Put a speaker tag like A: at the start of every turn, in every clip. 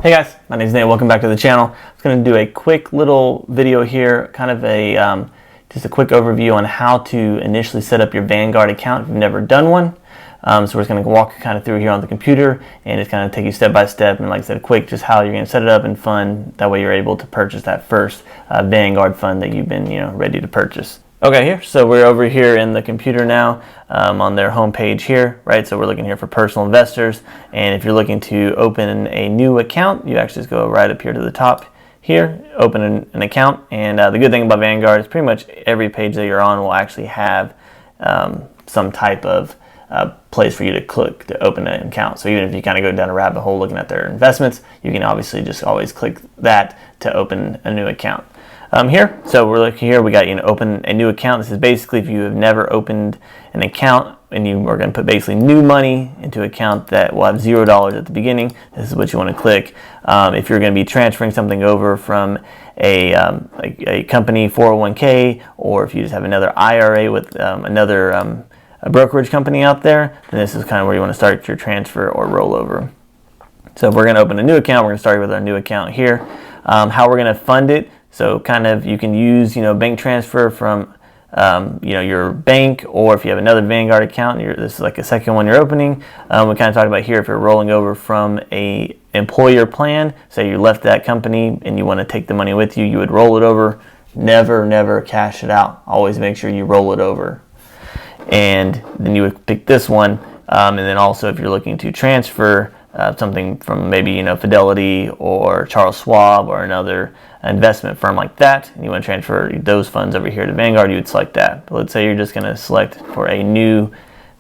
A: Hey guys, my name is Nate. Welcome back to the channel. I'm just going to do a quick little video here, kind of a just a quick overview on how to initially set up your Vanguard account if you've never done one. So we're just going to walk kind of through here on the computer and just kind of take you step by step, and like I said, quick, just how you're going to set it up and fund. That way you're able to purchase that first Vanguard fund that you've been ready to purchase. Okay, here, so we're over here in the computer now on their home page here, right? So we're looking here for personal investors, and if you're looking to open a new account, you actually just go right up here to the top here, open an account. And the good thing about Vanguard is pretty much every page that you're on will actually have some type of place for you to click to open an account. So even if you kind of go down a rabbit hole looking at their investments, you can obviously just always click that to open a new account. Here, so we're looking here, we got open a new account. This is basically if you have never opened an account and you are going to put basically new money into an account that will have $0 at the beginning. This is what you want to click. If you're going to be transferring something over from a company 401k, or if you just have another IRA with another a brokerage company out there, then this is kind of where you want to start your transfer or rollover. So if we're going to open a new account, we're going to start with our new account here. How we're going to fund it. So kind of you can use bank transfer from your bank, or if you have another Vanguard account, this is like a second one you're opening. We kind of talked about here if you're rolling over from a employer plan, say you left that company and you want to take the money with you, you would roll it over. Never cash it out. Always make sure you roll it over. And then you would pick this one. And then also if you're looking to transfer something from maybe Fidelity or Charles Schwab or another investment firm like that, and you want to transfer those funds over here to Vanguard, you would select that. But let's say you're just going to select for a new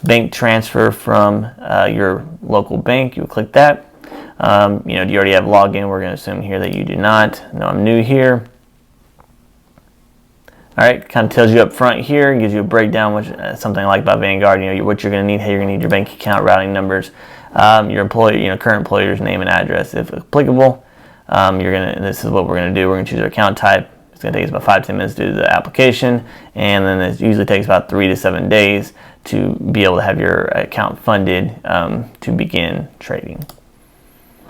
A: bank transfer from your local bank. You would click that. Do you already have login? We're going to assume here that you do not. No, I'm new here. All right, kind of tells you up front here and gives you a breakdown, which something like by Vanguard, what you're going to need. Hey, you're going to need your bank account routing numbers, your employer, current employer's name and address if applicable. This is what we're going to do. We're going to choose our account type. It's going to take us about 5-10 minutes to do the application, and then it usually takes about 3 to 7 days to be able to have your account funded to begin trading.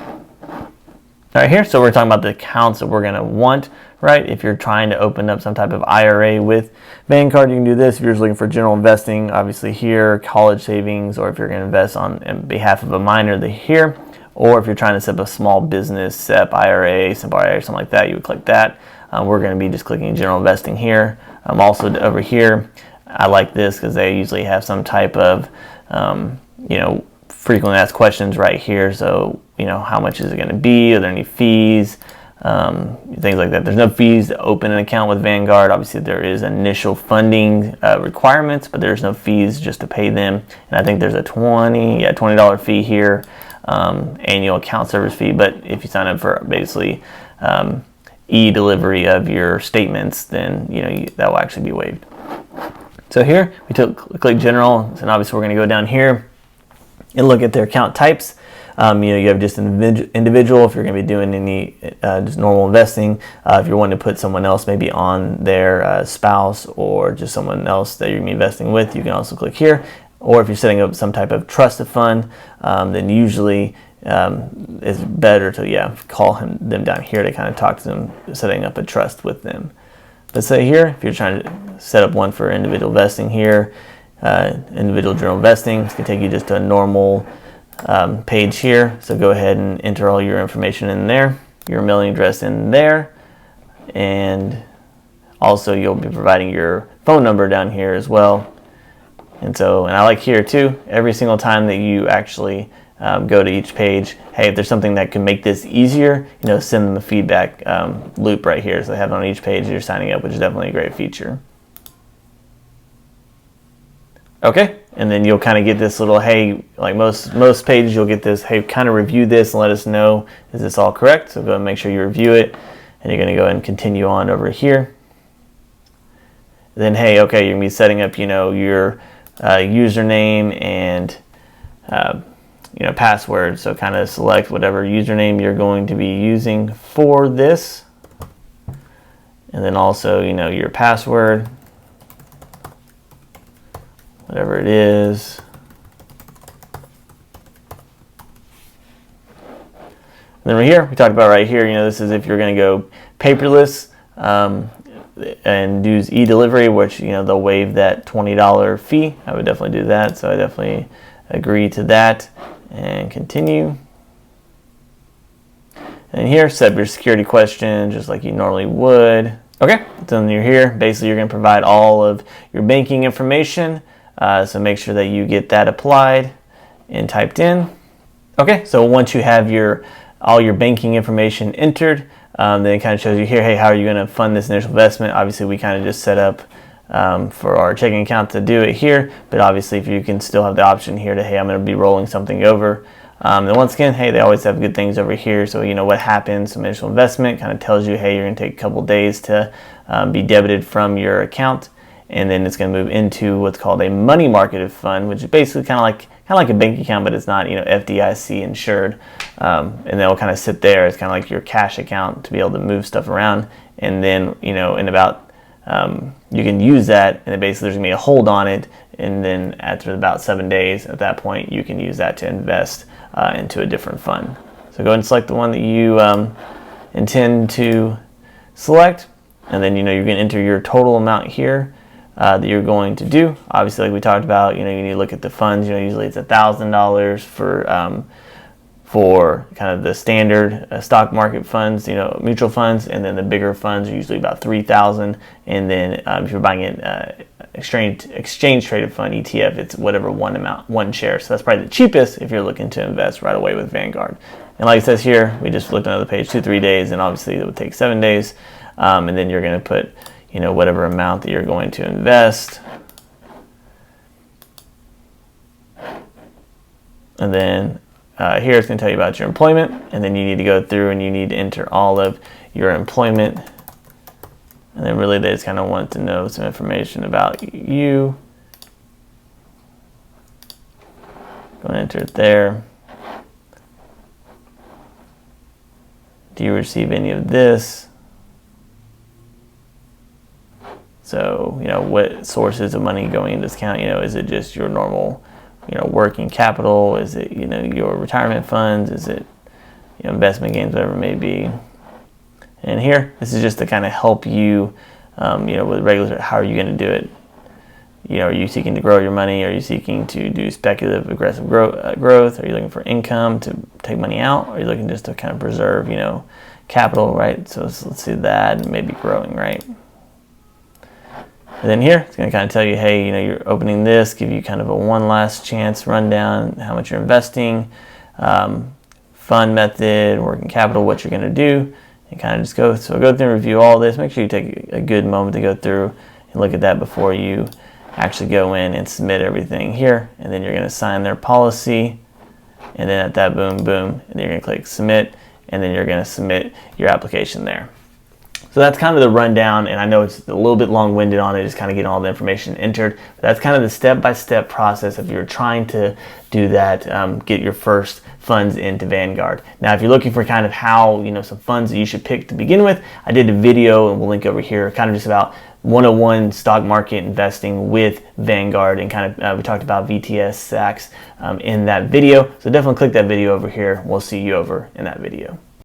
A: All right, here, so we're talking about the accounts that we're going to want, right? If you're trying to open up some type of IRA with Vanguard, you can do this. If you're just looking for general investing, obviously here, college savings, or if you're going to invest on behalf of a minor, here. Or if you're trying to set up a small business, SEP, IRA, simple IRA, something like that, you would click that. We're going to be just clicking general investing here. Also over here, I like this because they usually have some type of, frequently asked questions right here. So, how much is it going to be? Are there any fees? Things like that. There's no fees to open an account with Vanguard. Obviously, there is initial funding requirements, but there's no fees just to pay them. And I think there's a $20 fee here. Annual account service fee, but if you sign up for basically e-delivery of your statements, then that will actually be waived. So here we click general, and obviously we're going to go down here and look at their account types. You have just an individual if you're going to be doing any just normal investing. If you're wanting to put someone else maybe on their spouse or just someone else that you're going to be investing with, you can also click here. Or if you're setting up some type of trusted fund, then usually it's better to call them down here to kind of talk to them, setting up a trust with them. Let's say here, if you're trying to set up one for individual investing here, individual general investing, it's going to take you just to a normal page here. So go ahead and enter all your information in there, your mailing address in there, and also you'll be providing your phone number down here as well. And I like here too, every single time that you actually go to each page, hey, if there's something that can make this easier, send them a feedback loop right here. So they have it on each page you're signing up, which is definitely a great feature. Okay, and then you'll kind of get this little, hey, like most pages, you'll get this, hey, kind of review this and let us know, is this all correct? So go and make sure you review it, and you're going to go ahead and continue on over here. Then, hey, okay, you're going to be setting up, your username and password. So kind of select whatever username you're going to be using for this, and then also your password, whatever it is. And then right here, we talked about right here, this is if you're going to go paperless and use e-delivery, which, they'll waive that $20 fee. I would definitely do that. So I definitely agree to that and continue. And here, set up your security question just like you normally would. Okay, so then you're here. Basically, you're going to provide all of your banking information. So make sure that you get that applied and typed in. Okay, so once you have all your banking information entered, then it kind of shows you here, hey, how are you going to fund this initial investment? Obviously, we kind of just set up for our checking account to do it here, but obviously if you can still have the option here to, hey, I'm going to be rolling something over. And once again, hey, they always have good things over here. So what happens, some initial investment kind of tells you, hey, you're going to take a couple days to be debited from your account. And then it's going to move into what's called a money market fund, which is basically kind of like a bank account, but it's not FDIC insured. And they'll kind of sit there. It's kind of like your cash account to be able to move stuff around. And then in about you can use that, and then basically there's going to be a hold on it. And then after about 7 days, at that point, you can use that to invest into a different fund. So go ahead and select the one that you intend to select, and then you're going to enter your total amount here that you're going to do. Obviously, like we talked about, you need to look at the funds. Usually it's $1,000 for kind of the standard stock market funds, mutual funds, and then the bigger funds are usually about $3,000. And then if you're buying an exchange traded fund, ETF, it's whatever one share. So that's probably the cheapest if you're looking to invest right away with Vanguard. And like it says here, we just looked at another page, 2-3 days, and obviously it would take 7 days. And then you're going to put whatever amount that you're going to invest. And then here it's going to tell you about your employment, and then you need to go through and you need to enter all of your employment. And then really they just kind of want to know some information about you. Go and enter it there. Do you receive any of this? So, what sources of money going into this account? Is it just your normal, working capital? Is it, your retirement funds? Is it, investment gains, whatever it may be? And here, this is just to kind of help you, with regular, how are you going to do it? Are you seeking to grow your money? Are you seeking to do speculative, aggressive growth? Are you looking for income to take money out? Or are you looking just to kind of preserve, capital, right? So let's see that, and maybe growing, right? And then here, it's going to kind of tell you, hey, you're opening this, give you kind of a one last chance rundown, how much you're investing, fund method, working capital, what you're going to do, and kind of just go through and review all this. Make sure you take a good moment to go through and look at that before you actually go in and submit everything here. And then you're going to sign their policy, and then at that boom, and then you're going to click submit, and then you're going to submit your application there. So that's kind of the rundown, and I know it's a little bit long-winded on it, just kind of getting all the information entered. But that's kind of the step-by-step process if you're trying to do that, get your first funds into Vanguard. Now, if you're looking for kind of how, some funds that you should pick to begin with, I did a video, and we'll link over here, kind of just about 101 stock market investing with Vanguard, and kind of we talked about VTS, SACs in that video. So definitely click that video over here. We'll see you over in that video.